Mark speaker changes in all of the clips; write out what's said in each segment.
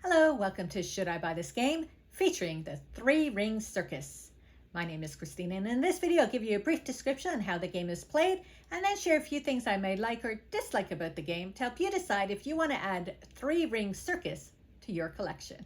Speaker 1: Hello, welcome to Should I Buy This Game? Featuring the Ring Circus. My name is Christine, and in this video I'll give you a brief description on how the game is played and then share a few things I may like or dislike about the game to help you decide if you want to add Ring Circus to your collection.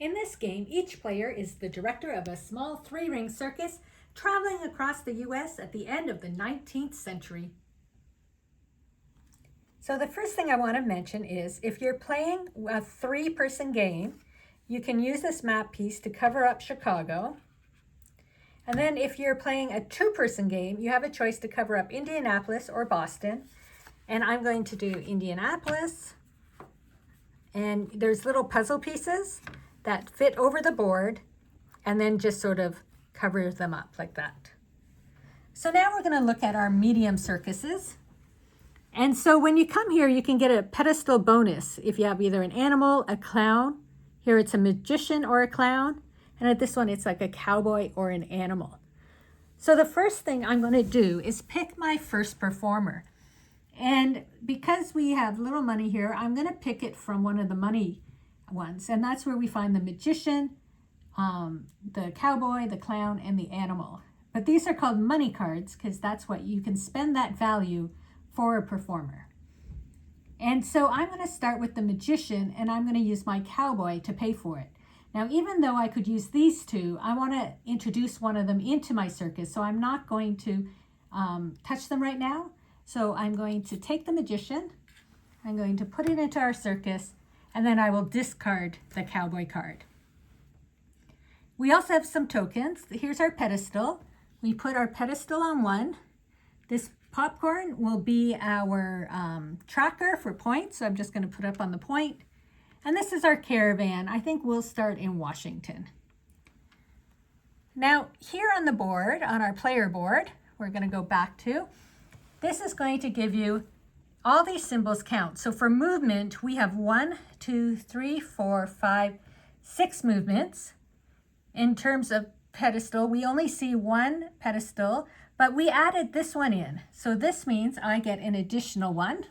Speaker 1: In this game, each player is the director of a small three-ring circus traveling across the US at the end of the 19th century. So the first thing I want to mention is if you're playing a three-person game, you can use this map piece to cover up Chicago. And then if you're playing a two-person game, you have a choice to cover up Indianapolis or Boston. And I'm going to do Indianapolis. And there's little puzzle pieces that fit over the board and then just sort of cover them up like that. So now we're going to look at our medium circuses. And so when you come here, you can get a pedestal bonus if you have either an animal, a clown. Here it's a magician or a clown. And at this one, it's like a cowboy or an animal. So the first thing I'm going to do is pick my first performer. And because we have little money here, I'm going to pick it from one of the money ones. And that's where we find the magician, the cowboy, the clown, and the animal. But these are called money cards because that's what you can spend that value for a performer. And so I'm going to start with the magician, and I'm going to use my cowboy to pay for it. Now, even though I could use these two, I want to introduce one of them into my circus, so I'm not going to touch them right now. So I'm going to take the magician, I'm going to put it into our circus, and then I will discard the cowboy card. We also have some tokens. Here's our pedestal. We put our pedestal on one. This popcorn will be our tracker for points, so I'm just going to put up on the point. And this is our caravan. I think we'll start in Washington. Now, here on the board, on our player board, we're going to go back to, this is going to give you all these symbols count. So for movement, we have 1, 2, 3, 4, 5, 6 movements. In terms of pedestal, we only see one pedestal, but we added this one in. So this means I get an additional one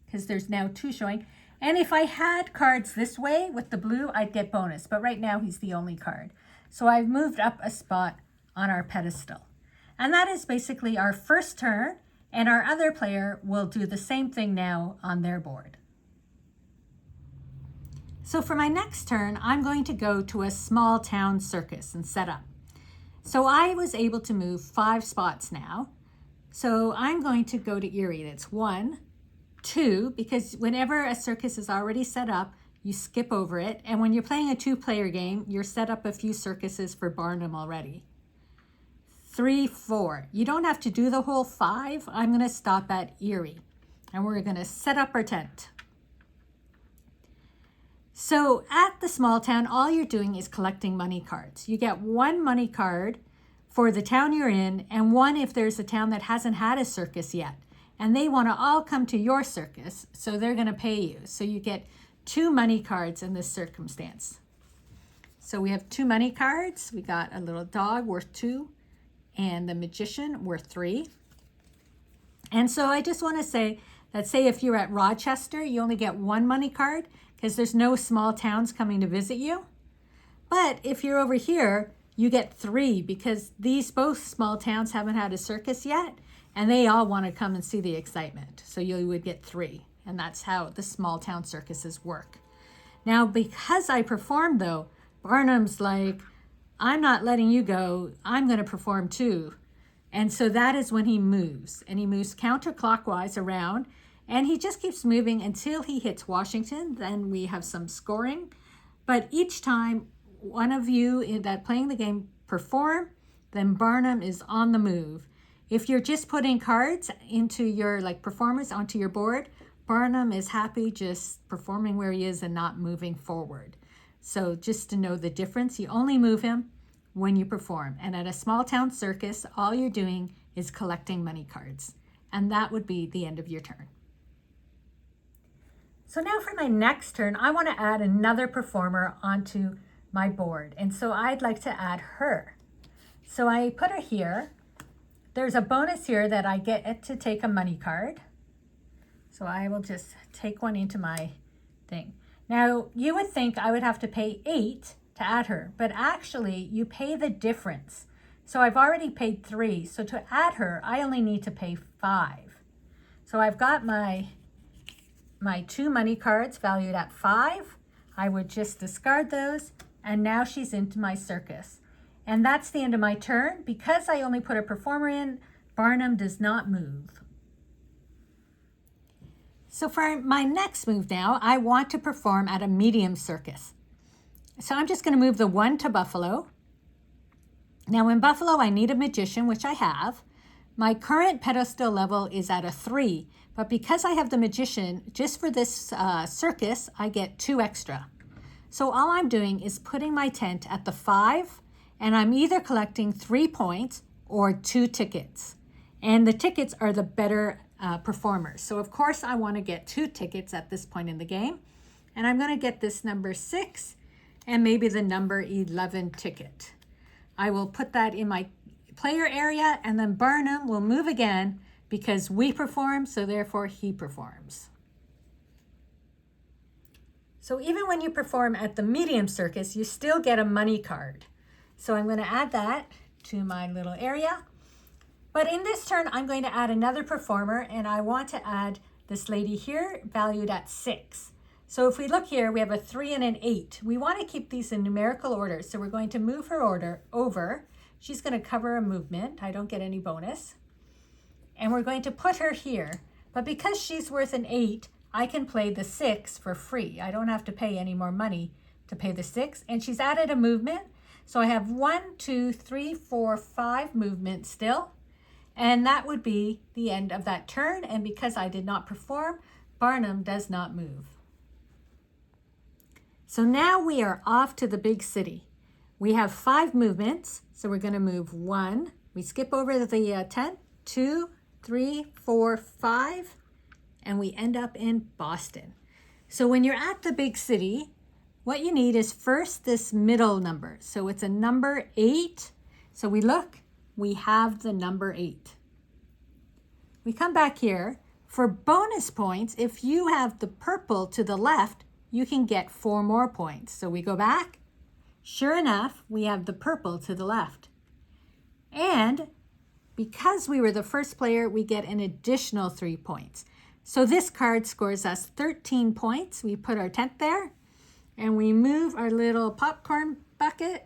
Speaker 1: because there's now 2 showing. And if I had cards this way with the blue, I'd get bonus. But right now he's the only card. So I've moved up a spot on our pedestal. And that is basically our first turn. And our other player will do the same thing now on their board. So for my next turn, I'm going to go to a small town circus and set up. So I was able to move 5 spots now. So I'm going to go to Erie. That's 1, 2, because whenever a circus is already set up, you skip over it. And when you're playing a 2-player game, you're set up a few circuses for Barnum already. 3, 4. You don't have to do the whole 5. I'm going to stop at Erie. And we're going to set up our tent. So at the small town, all you're doing is collecting money cards. You get 1 money card for the town you're in, and 1 if there's a town that hasn't had a circus yet. And they want to all come to your circus, so they're going to pay you. So you get 2 money cards in this circumstance. So we have 2 money cards. We got a little dog worth 2, and the magician worth 3. And so I just want to say that, say if you're at Rochester, you only get 1 money card, because there's no small towns coming to visit you. But if you're over here, you get 3 because these both small towns haven't had a circus yet and they all want to come and see the excitement. So you would get 3, and that's how the small town circuses work. Now, because I performed though, Barnum's like, I'm not letting you go, I'm going to perform too. And so that is when he moves, and he moves counterclockwise around. And he just keeps moving until he hits Washington. Then we have some scoring. But each time one of you that playing the game perform, then Barnum is on the move. If you're just putting cards into your performers onto your board, Barnum is happy just performing where he is and not moving forward. So just to know the difference, you only move him when you perform. And at a small town circus, all you're doing is collecting money cards. And that would be the end of your turn. So now for my next turn, I want to add another performer onto my board. And so I'd like to add her. So I put her here. There's a bonus here that I get to take a money card. So I will just take one into my thing. Now, you would think I would have to pay 8 to add her, but actually you pay the difference. So I've already paid 3. So to add her, I only need to pay 5. So I've got my 2 money cards valued at 5. I would just discard those, and now she's into my circus. And that's the end of my turn. Because I only put a performer in, Barnum does not move. So for my next move now, I want to perform at a medium circus. So I'm just going to move the 1 to Buffalo. Now in Buffalo, I need a magician, which I have. My current pedestal level is at a 3, but because I have the magician, just for this circus, I get 2 extra. So all I'm doing is putting my tent at the 5, and I'm either collecting 3 points or 2 tickets. And the tickets are the better performers. So of course I want to get 2 tickets at this point in the game. And I'm going to get this number 6 and maybe the number 11 ticket. I will put that in my player area, and then Barnum will move again because we perform, so therefore he performs. So even when you perform at the medium circus, you still get a money card. So I'm going to add that to my little area. But in this turn, I'm going to add another performer, and I want to add this lady here valued at 6. So if we look here, we have a 3 and an 8. We want to keep these in numerical order. So we're going to move her order over. She's going to cover a movement. I don't get any bonus. And we're going to put her here. But because she's worth an 8, I can play the 6 for free. I don't have to pay any more money to pay the 6. And she's added a movement. So I have 1, 2, 3, 4, 5 movements still. And that would be the end of that turn. And because I did not perform, Barnum does not move. So now we are off to the big city. We have 5 movements. So we're going to move 1. We skip over the 10, 2, 3, 4, 5, and we end up in Boston. So when you're at the big city, what you need is first this middle number. So it's a number 8. So we look, we have the number 8. We come back here. For bonus points, if you have the purple to the left, you can get 4 more points. So we go back. Sure enough, we have the purple to the left. And because we were the first player, we get an additional 3 points. So this card scores us 13 points. We put our tent there, and we move our little popcorn bucket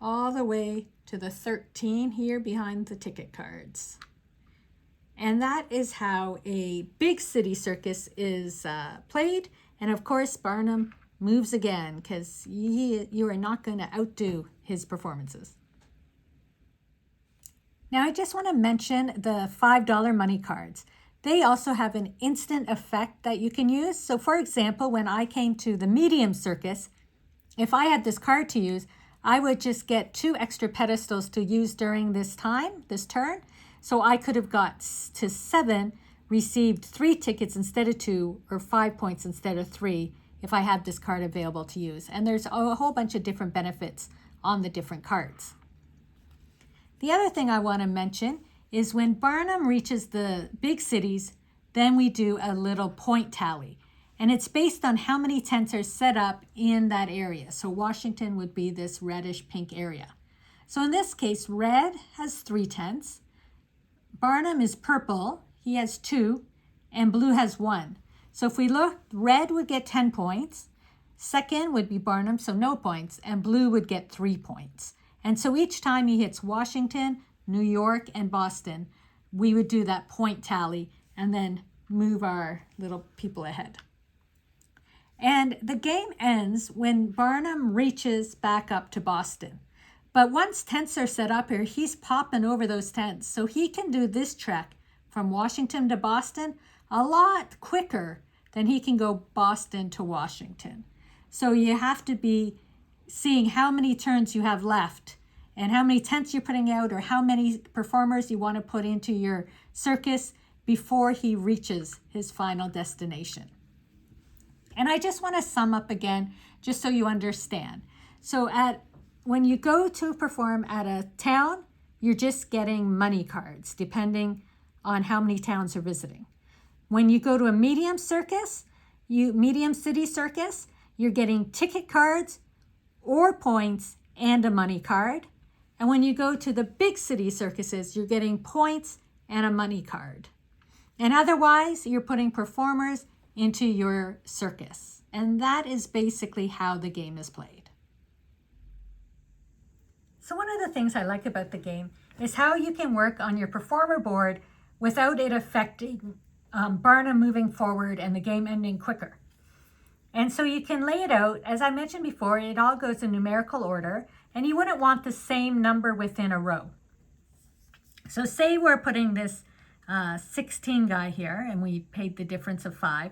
Speaker 1: all the way to the 13 here behind the ticket cards. And that is how a big city circus is played. And of course, Barnum moves again because you are not going to outdo his performances. Now, I just want to mention the $5 money cards. They also have an instant effect that you can use. So for example, when I came to the medium circus, if I had this card to use, I would just get 2 extra pedestals to use during this turn. So I could have got to 7, received 3 tickets instead of 2, or 5 points instead of 3 if I had this card available to use. And there's a whole bunch of different benefits on the different cards. The other thing I want to mention is when Barnum reaches the big cities, then we do a little point tally. And it's based on how many tents are set up in that area. So Washington would be this reddish pink area. So in this case, red has 3 tents. Barnum is purple, he has 2, and blue has 1. So if we look, red would get 10 points. Second would be Barnum, so no points, and blue would get 3 points. And so each time he hits Washington, New York, and Boston, we would do that point tally and then move our little people ahead. And the game ends when Barnum reaches back up to Boston. But once tents are set up here, he's popping over those tents. So he can do this trek from Washington to Boston a lot quicker than he can go Boston to Washington. So you have to be seeing how many turns you have left and how many tents you're putting out or how many performers you want to put into your circus before he reaches his final destination. And I just want to sum up again, just so you understand. So when you go to perform at a town, you're just getting money cards, depending on how many towns you're visiting. When you go to a medium circus, Medium City Circus, you're getting ticket cards or points and a money card. And when you go to the big city circuses, you're getting points and a money card. And otherwise, you're putting performers into your circus. And that is basically how the game is played. So one of the things I like about the game is how you can work on your performer board without it affecting Barnum moving forward and the game ending quicker. And so you can lay it out, as I mentioned before, it all goes in numerical order, and you wouldn't want the same number within a row. So say we're putting this 16 guy here, and we paid the difference of 5.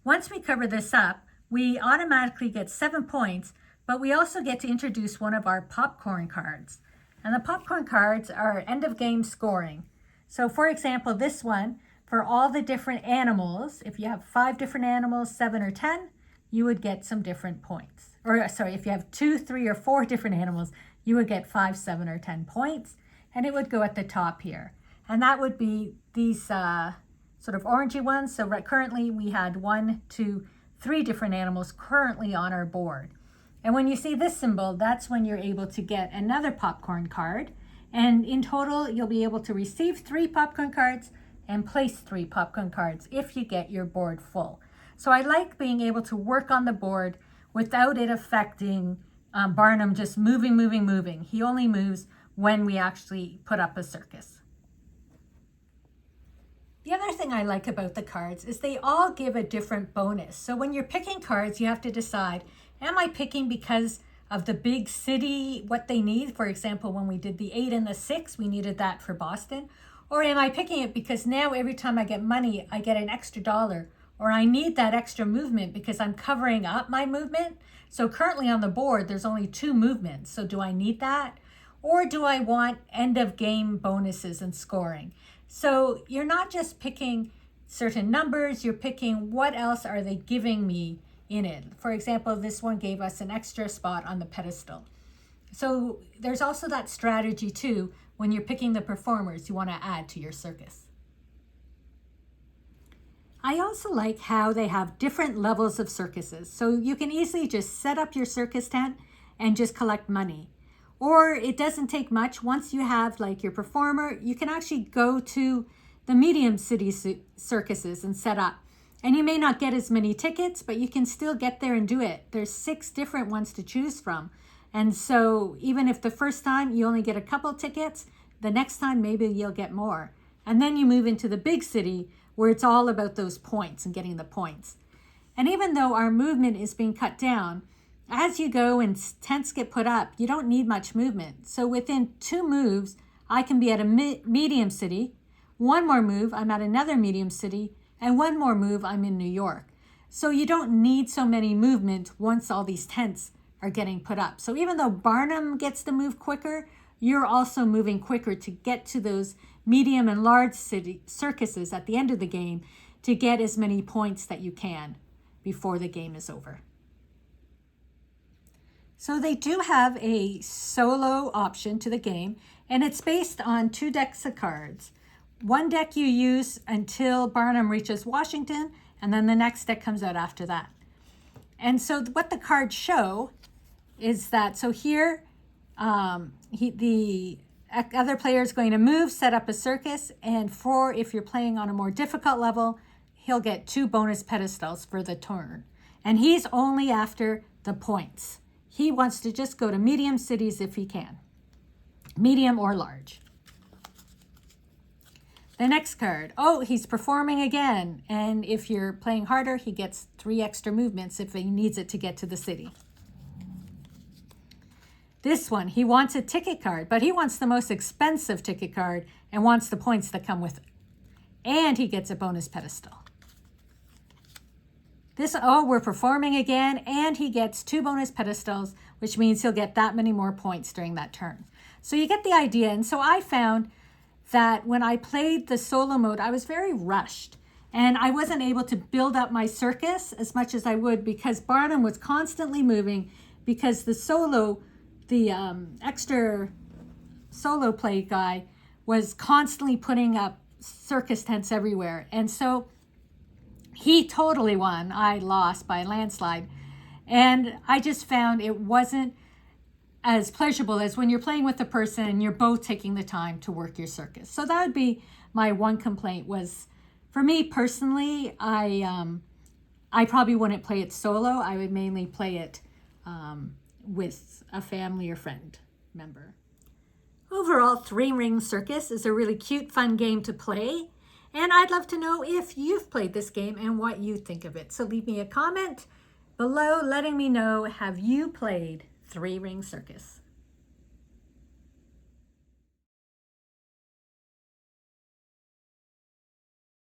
Speaker 1: Once we cover this up, we automatically get 7 points, but we also get to introduce one of our popcorn cards. And the popcorn cards are end of game scoring. So for example, this one, for all the different animals, if you have 5 different animals, 7 or 10, you would get some different points. Or sorry, if you have 2, 3, or 4 different animals, you would get 5, 7, or 10 points. And it would go at the top here. And that would be these sort of orangey ones. So currently we had 1, 2, 3 different animals currently on our board. And when you see this symbol, that's when you're able to get another popcorn card. And in total, you'll be able to receive 3 popcorn cards and place 3 popcorn cards if you get your board full. So I like being able to work on the board without it affecting Barnum just moving. He only moves when we actually put up a circus. The other thing I like about the cards is they all give a different bonus. So when you're picking cards, you have to decide, am I picking because of the big city, what they need? For example, when we did the 8 and the 6, we needed that for Boston. Or am I picking it because now every time I get money, I get an extra $1, or I need that extra movement because I'm covering up my movement? So currently on the board, there's only 2 movements. So do I need that? Or do I want end of game bonuses and scoring? So you're not just picking certain numbers, you're picking what else are they giving me in it. For example, this one gave us an extra spot on the pedestal. So there's also that strategy too, when you're picking the performers you want to add to your circus. I also like how they have different levels of circuses. So you can easily just set up your circus tent and just collect money. Or it doesn't take much. Once you have like your performer, you can actually go to the medium city circuses and set up. And you may not get as many tickets, but you can still get there and do it. There's 6 different ones to choose from. And so even if the first time you only get a couple tickets, the next time maybe you'll get more. And then you move into the big city where it's all about those points and getting the points. And even though our movement is being cut down, as you go and tents get put up, you don't need much movement. So within 2 moves, I can be at a medium city. 1 more move, I'm at another medium city. And 1 more move, I'm in New York. So you don't need so many movement once all these tents are getting put up. So even though Barnum gets to move quicker, you're also moving quicker to get to those medium and large city circuses at the end of the game to get as many points that you can before the game is over. So they do have a solo option to the game, and it's based on 2 decks of cards. 1 deck you use until Barnum reaches Washington, and then the next deck comes out after that. And so what the cards show is that, so here, the other player is going to move, set up a circus, and if you're playing on a more difficult level, he'll get 2 bonus pedestals for the turn. And he's only after the points. He wants to just go to medium cities if he can, medium or large. The next card, he's performing again. And if you're playing harder, he gets 3 extra movements if he needs it to get to the city. This one, he wants a ticket card, but he wants the most expensive ticket card and wants the points that come with it. And he gets a bonus pedestal. This, we're performing again, and he gets 2 bonus pedestals, which means he'll get that many more points during that turn. So you get the idea. And so I found that when I played the solo mode, I was very rushed. And I wasn't able to build up my circus as much as I would because Barnum was constantly moving because the extra solo play guy was constantly putting up circus tents everywhere. And so He totally won. I lost by a landslide. And I just found it wasn't as pleasurable as when you're playing with a person and you're both taking the time to work your circus. So that would be my one complaint was, for me personally, I probably wouldn't play it solo. I would mainly play it with a family or friend member. Overall, Ring Circus is a really cute, fun game to play. And I'd love to know if you've played this game and what you think of it. So leave me a comment below letting me know, have you played Ring Circus?